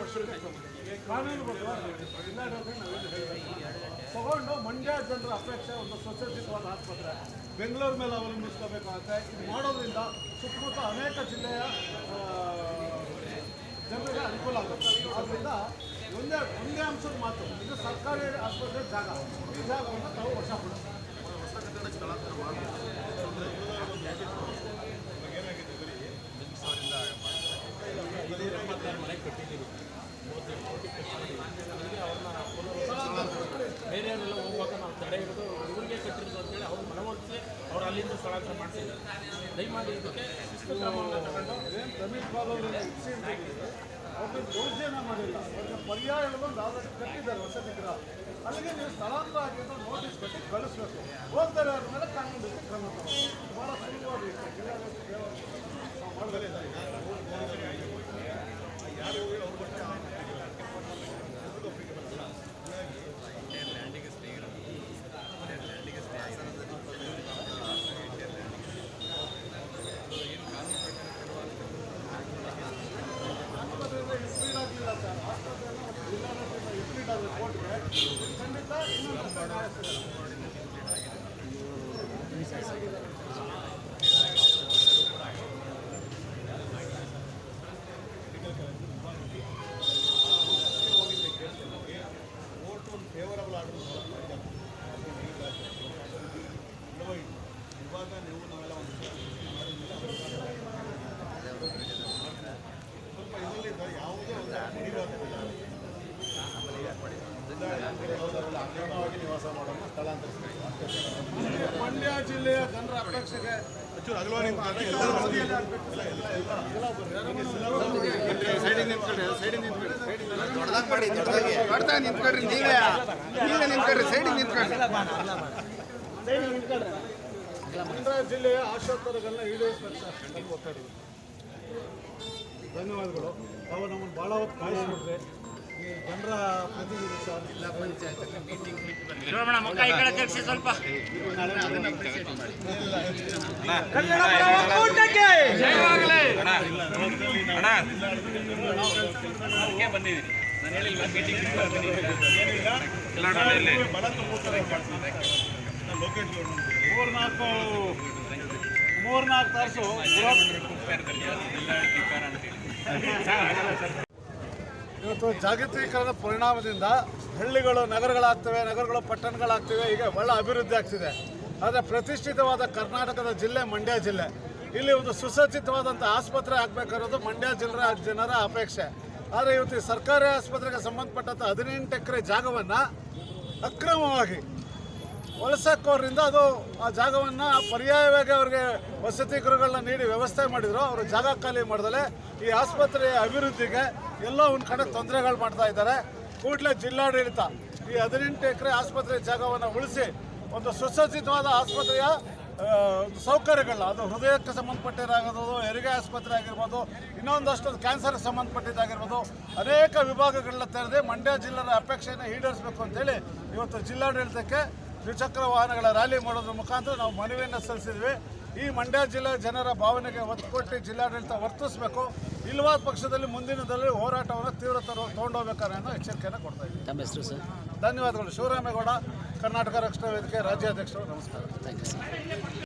ವರ್ಷಕ್ಕೆ ಕಾನೂನುಬದ್ಧವಾಗಿ ತಗೊಂಡು ಮಂಡ್ಯ ಜನರ ಅಪೇಕ್ಷೆ ಒಂದು ಸುಸಜ್ಜಿತವಾದ ಆಸ್ಪತ್ರೆ ಬೆಂಗಳೂರು ಮೇಲೆ ಅವಲಂಬಿಸ್ಕೋಬೇಕಾಗುತ್ತೆ. ಇದು ಮಾಡೋದ್ರಿಂದ ಸುತ್ತಮುತ್ತ ಅನೇಕ ಜಿಲ್ಲೆಯ ಜನರಿಗೆ ಅನುಕೂಲ ಆಗುತ್ತೆ. ಆದ್ದರಿಂದ ಒಂದೇ ಅಂಶದ ಮಾತು, ಇದು ಸರ್ಕಾರಿ ಆಸ್ಪತ್ರೆ ಜಾಗ, ಈ ಜಾಗವನ್ನು ತಾವು ವಶಪಡಿಸ್ತೀವಿ. ಬೇರೆಯವರೆಲ್ಲ ಹೋಗುವಾಗ ನಾವು ತಡೆ ಹಿಡಿದು ಊರಿಗೆ ಕಟ್ಟಿರೋದು ಅಂತೇಳಿ ಅವ್ರು ಮನವೊಲಿಸಿ ಅವ್ರು ಅಲ್ಲಿಂದ ಸ್ಥಳಾಂತರ ಮಾಡ್ತಿದ್ದಾರೆ. ದಯಮಾಡಿ ಇದಕ್ಕೆ ಶಿಸ್ತು ಕ್ರಮವನ್ನು ತಗೊಂಡು ಏನು ರಮೇಶ್ ಬಾಬು ಅವರನ್ನ ಅವ್ರಿಗೆ ದೌರ್ಜನ್ಯ ಮಾಡಿಲ್ಲ, ಅವ್ರಿಗೆ ಪರ್ಯಾಯಗಳನ್ನು ಆಲ್ರೆಡಿ ಕಟ್ಟಿದ್ದಾರೆ ವಸತಿ ಗೃಹ. ಅಲ್ಲಿಗೆ ನೀವು ಸ್ಥಳಾಂತರ ಆಗಿ ಅಂತ ನೋಟಿಸ್ ಕೊಟ್ಟು ಕಳಿಸ್ಬೇಕು. ಹೋಗ್ತಾರೆ ಅವ್ರ ಮೇಲೆ ಕಾನೂನು ಕ್ರಮ ತಗೋಬೇಕು. ಭಾಳ ಸುಲಭವಾದ ಕೋರ್ಟ್ಗೆ ಖಂಡಿತ ಇನ್ನೊಂದು ನ್ಯಾಯ ಕೋರ್ಟ್ ಒಂದು ಫೇವರಬಲ್ ಆರ್ಡರ್ ಇವಾಗ ನೀವು ನಾವೆಲ್ಲ ಒಂದು ಸ್ವಲ್ಪ ಇದರಿಂದ ಯಾವುದೇ ಒಂದು ಅಂಗವಾಗಿ ನಿವಾಸ ಮಾಡೋಣ ಸ್ಥಳಾಂತರಿಸಬೇಕು. ಮಂಡ್ಯ ಜಿಲ್ಲೆಯ ಜನರ ಅಪೇಕ್ಷೆಗೆ ಮಂಡ್ಯ ಜಿಲ್ಲೆಯ ಆಶೋತ್ತರಗಳನ್ನ ಈಡೇರಿಸಬೇಕು ಸರ್. ಧನ್ಯವಾದಗಳು. ತಾವು ನಮ್ಮನ್ನು ಭಾಳ ಹೊತ್ತು ಕಾಯಿಸ್ಬಿಟ್ರೆ ಈ ಜನರ ಪ್ರತಿನಿಧಿ ಸರ್. ಜಿಲ್ಲಾ ಪಂಚಾಯತ್ ಸ್ವಲ್ಪ ಬಂದಿದ್ದೀನಿ ನಾನು ಹೇಳಿಲ್ಲ ಮೂರ್ನಾಲ್ಕು ತಾಸು ಇವತ್ತು ಜಾಗತೀಕರಣದ ಪರಿಣಾಮದಿಂದ ಹಳ್ಳಿಗಳು ನಗರಗಳಾಗ್ತವೆ, ನಗರಗಳು ಪಟ್ಟಣಗಳಾಗ್ತವೆ. ಈಗ ಒಳ್ಳೆ ಅಭಿವೃದ್ಧಿ ಆಗ್ತಿದೆ. ಆದರೆ ಪ್ರತಿಷ್ಠಿತವಾದ ಕರ್ನಾಟಕದ ಜಿಲ್ಲೆ ಮಂಡ್ಯ ಜಿಲ್ಲೆ. ಇಲ್ಲಿ ಒಂದು ಸುಸಜ್ಜಿತವಾದಂಥ ಆಸ್ಪತ್ರೆ ಆಗಬೇಕಾಗಿರೋದು ಮಂಡ್ಯ ಜನರ ಅಪೇಕ್ಷೆ. ಆದರೆ ಇವತ್ತು ಸರ್ಕಾರಿ ಆಸ್ಪತ್ರೆಗೆ ಸಂಬಂಧಪಟ್ಟಂಥ 18 ಎಕರೆ ಜಾಗವನ್ನು ಅಕ್ರಮವಾಗಿ ವಲಸಕ್ಕೋರಿಂದ ಅದು ಆ ಜಾಗವನ್ನು ಪರ್ಯಾಯವಾಗಿ ಅವರಿಗೆ ವಸತಿ ಗೃಹಗಳನ್ನ ನೀಡಿ ವ್ಯವಸ್ಥೆ ಮಾಡಿದರು. ಅವರು ಜಾಗ ಖಾಲಿ ಮಾಡ್ದಲೆ ಈ ಆಸ್ಪತ್ರೆಯ ಅಭಿವೃದ್ಧಿಗೆ ಎಲ್ಲ ಒಂದು ಕಡೆ ತೊಂದರೆಗಳು ಮಾಡ್ತಾ ಇದ್ದಾರೆ. ಕೂಡಲೇ ಜಿಲ್ಲಾಡಳಿತ ಈ 18 ಎಕರೆ ಆಸ್ಪತ್ರೆ ಜಾಗವನ್ನು ಉಳಿಸಿ ಒಂದು ಸುಸಜ್ಜಿತವಾದ ಆಸ್ಪತ್ರೆಯ ಸೌಕರ್ಯಗಳನ್ನ, ಅದು ಹೃದಯಕ್ಕೆ ಸಂಬಂಧಪಟ್ಟಿದ್ದಾಗಿರ್ಬೋದು, ಹೆರಿಗೆ ಆಸ್ಪತ್ರೆ ಆಗಿರ್ಬೋದು, ಇನ್ನೊಂದಷ್ಟು ಕ್ಯಾನ್ಸರ್ಗೆ ಸಂಬಂಧಪಟ್ಟಿದ್ದಾಗಿರ್ಬೋದು, ಅನೇಕ ವಿಭಾಗಗಳನ್ನ ತೆರೆದು ಮಂಡ್ಯ ಜಿಲ್ಲೆಯ ಅಪೇಕ್ಷೆಯನ್ನು ಈಡೇರಿಸಬೇಕು ಅಂತೇಳಿ ಇವತ್ತು ಜಿಲ್ಲಾಡಳಿತಕ್ಕೆ ದ್ವಿಚಕ್ರ ವಾಹನಗಳ ರ್ಯಾಲಿ ಮಾಡೋದ್ರ ಮುಖಾಂತರ ನಾವು ಮನವಿಯನ್ನು ಸಲ್ಲಿಸಿದ್ವಿ. ಈ ಮಂಡ್ಯ ಜಿಲ್ಲೆ ಜನರ ಭಾವನೆಗೆ ಒತ್ತು ಕೊಟ್ಟು ಜಿಲ್ಲಾಡಳಿತ ವರ್ತಿಸಬೇಕು. ಇಲ್ಲವಾದ ಪಕ್ಷದಲ್ಲಿ ಮುಂದಿನದಲ್ಲಿ ಹೋರಾಟವನ್ನು ತೀವ್ರತರ ತೊಗೊಂಡೋಗ್ಬೇಕಾದ್ರೆ ಅನ್ನೋ ಎಚ್ಚರಿಕೆಯನ್ನು ಕೊಡ್ತಾ ಇದ್ದೀವಿ. ತಮ್ಮ ಹೆಸರು ಸರ್? ಧನ್ಯವಾದಗಳು. ಶಿವರಾಮೇಗೌಡ, ಕರ್ನಾಟಕ ರಕ್ಷಣಾ ವೇದಿಕೆ ರಾಜ್ಯಾಧ್ಯಕ್ಷರು. ನಮಸ್ಕಾರ. Thank you sir.